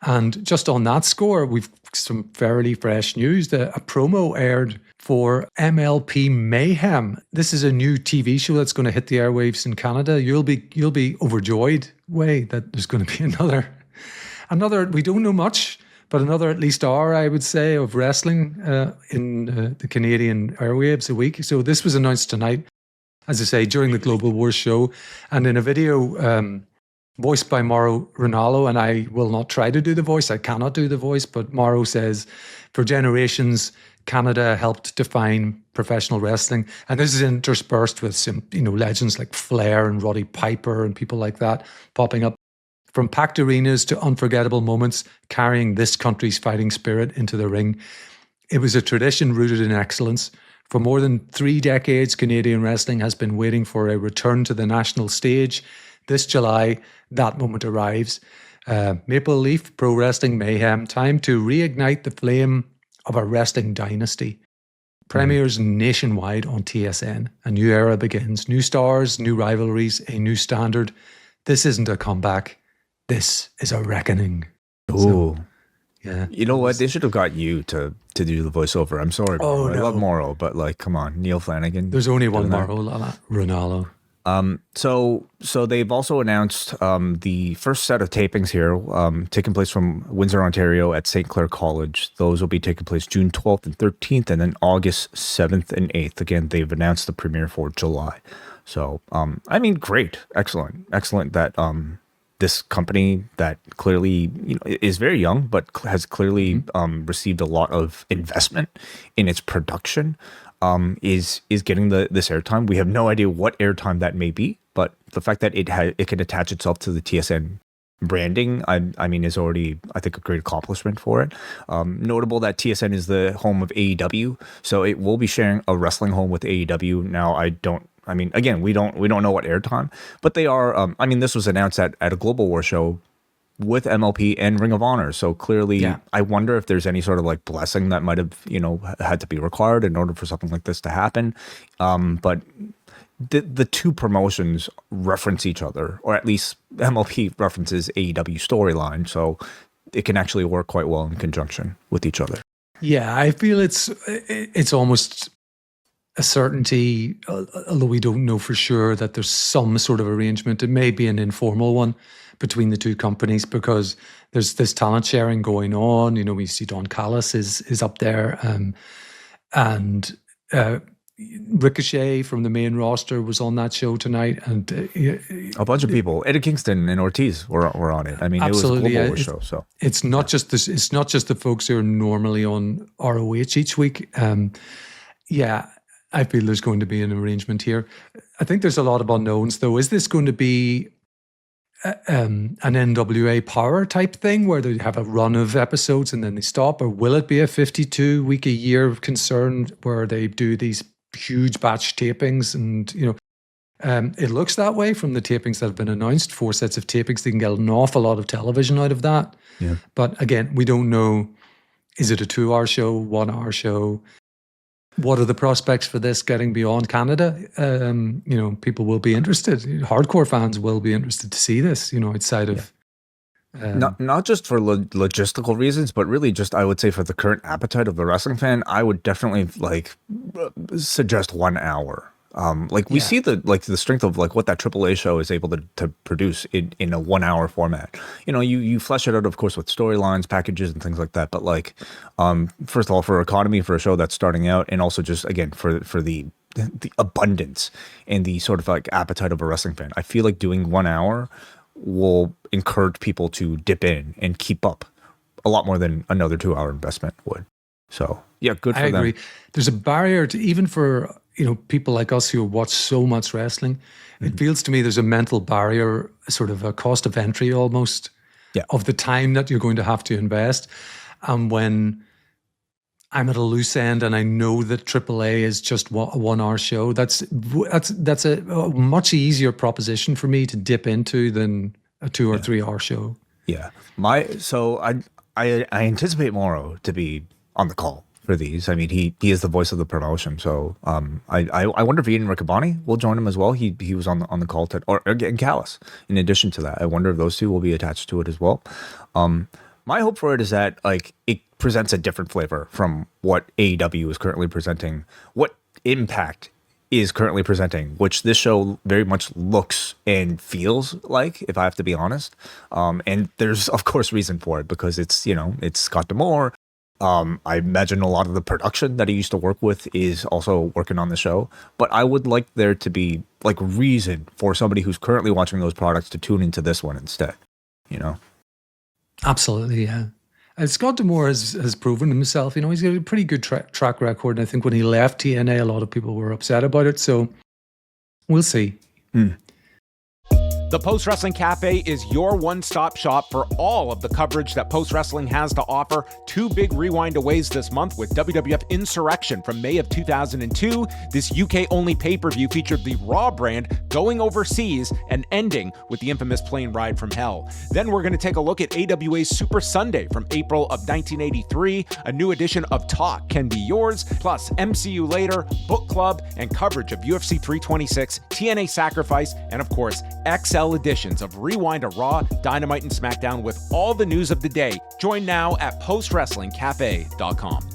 And just on that score, we've some fairly fresh news that a promo aired for MLP Mayhem. This is a new TV show that's going to hit the airwaves in Canada. You'll be overjoyed, Way, that there's going to be another. We don't know much, but another at least hour, I would say, of wrestling in the Canadian airwaves a week. So this was announced tonight, as I say, during the Global Wars show, and in a video voiced by Mauro Ranallo. And I will not try to do the voice. I cannot do the voice, but Mauro says, for generations, Canada helped define professional wrestling. And this is interspersed with some, legends like Flair and Roddy Piper and people like that popping up. From packed arenas to unforgettable moments, carrying this country's fighting spirit into the ring. It was a tradition rooted in excellence. For more than 3 decades, Canadian wrestling has been waiting for a return to the national stage. This July, that moment arrives. Maple Leaf Pro Wrestling Mayhem, time to reignite the flame of a wrestling dynasty. Premieres nationwide on TSN. A new era begins. New stars, new rivalries, a new standard. This isn't a comeback. This is a reckoning. Ooh. So, yeah. You know what? They should have got you to do the voiceover. I'm sorry. Oh, I love Mauro, but come on, Neil Flanagan. There's only one Mauro, Ronaldo. So they've also announced the first set of tapings here taking place from Windsor, Ontario at St. Clair College. Those will be taking place June 12th and 13th, and then August 7th and 8th. Again, they've announced the premiere for July. So, great. Excellent that this company that clearly is very young, but has clearly received a lot of investment in its production, is getting this airtime. We have no idea what airtime that may be, but the fact that it can attach itself to the TSN branding, is already, I think, a great accomplishment for it. Notable that TSN is the home of AEW, so it will be sharing a wrestling home with AEW. Now, again, we don't know what airtime, but they are. This was announced at a Global War show with MLP and Ring of Honor. So clearly, yeah. I wonder if there's any sort of blessing that might have had to be required in order for something like this to happen. But the two promotions reference each other, or at least MLP references AEW storyline, so it can actually work quite well in conjunction with each other. Yeah, I feel it's almost a certainty, although we don't know for sure, that there's some sort of arrangement. It may be an informal one between the two companies, because there's this talent sharing going on. We see Don Callis is up there, and Ricochet from the main roster was on that show tonight, and a bunch of people. Eddie Kingston and Ortiz were on it. Absolutely. It was a global show. So it's not just this. It's not just the folks who are normally on ROH each week. I feel there's going to be an arrangement here. I think there's a lot of unknowns, though. Is this going to be an NWA Power type thing where they have a run of episodes and then they stop? Or will it be a 52-week-a-year concern where they do these huge batch tapings? And, it looks that way from the tapings that have been announced. 4 sets of tapings. They can get an awful lot of television out of that. Yeah. But again, we don't know. Is it a 2-hour show, 1-hour show? What are the prospects for this getting beyond Canada? People will be interested. Hardcore fans will be interested to see this, outside of... Not just for logistical reasons, but really just, I would say, for the current appetite of the wrestling fan, I would definitely suggest 1 hour. We see the strength of what that AAA show is able to produce in a 1 hour format. You flesh it out, of course, with storylines, packages, and things like that. But first of all, for economy, for a show that's starting out, and also just again for the abundance and the sort of appetite of a wrestling fan, I feel like doing 1 hour will encourage people to dip in and keep up a lot more than another 2-hour investment would. So yeah, good for them. I agree. There's a barrier to even for people like us who watch so much wrestling. It feels to me there's a mental barrier, sort of a cost of entry almost, of the time that you're going to have to invest. And when I'm at a loose end and I know that AAA is just a 1 hour show, that's a much easier proposition for me to dip into than a 2 or 3 hour show. Yeah. I anticipate Mauro to be on the call for these. He is the voice of the promotion. So I wonder if Ian Riccaboni will join him as well. He was on the call or again Callis. In addition to that, I wonder if those two will be attached to it as well. My hope for it is that like it presents a different flavor from what AEW is currently presenting, what Impact is currently presenting, which this show very much looks and feels like, if I have to be honest. And there's of course reason for it because it's, you know, it's Scott D'Amore. I imagine a lot of the production that he used to work with is also working on the show, but I would like there to be like reason for somebody who's currently watching those products to tune into this one instead, you know? Absolutely, yeah. And Scott D'Amore has proven himself. You know, he's got a pretty good track record. And I think when he left TNA, a lot of people were upset about it. So we'll see. The Post Wrestling Cafe is your one-stop shop for all of the coverage that Post Wrestling has to offer. 2 big rewind-aways this month with WWF Insurrection from May of 2002. This UK-only pay-per-view featured the Raw brand going overseas and ending with the infamous plane ride from hell. Then we're going to take a look at AWA's Super Sunday from April of 1983. A new edition of Talk Can Be Yours, plus MCU Later, Book Club, and coverage of UFC 326, TNA Sacrifice, and of course, XL editions of Rewind a Raw, Dynamite, and SmackDown with all the news of the day. Join now at postwrestlingcafe.com.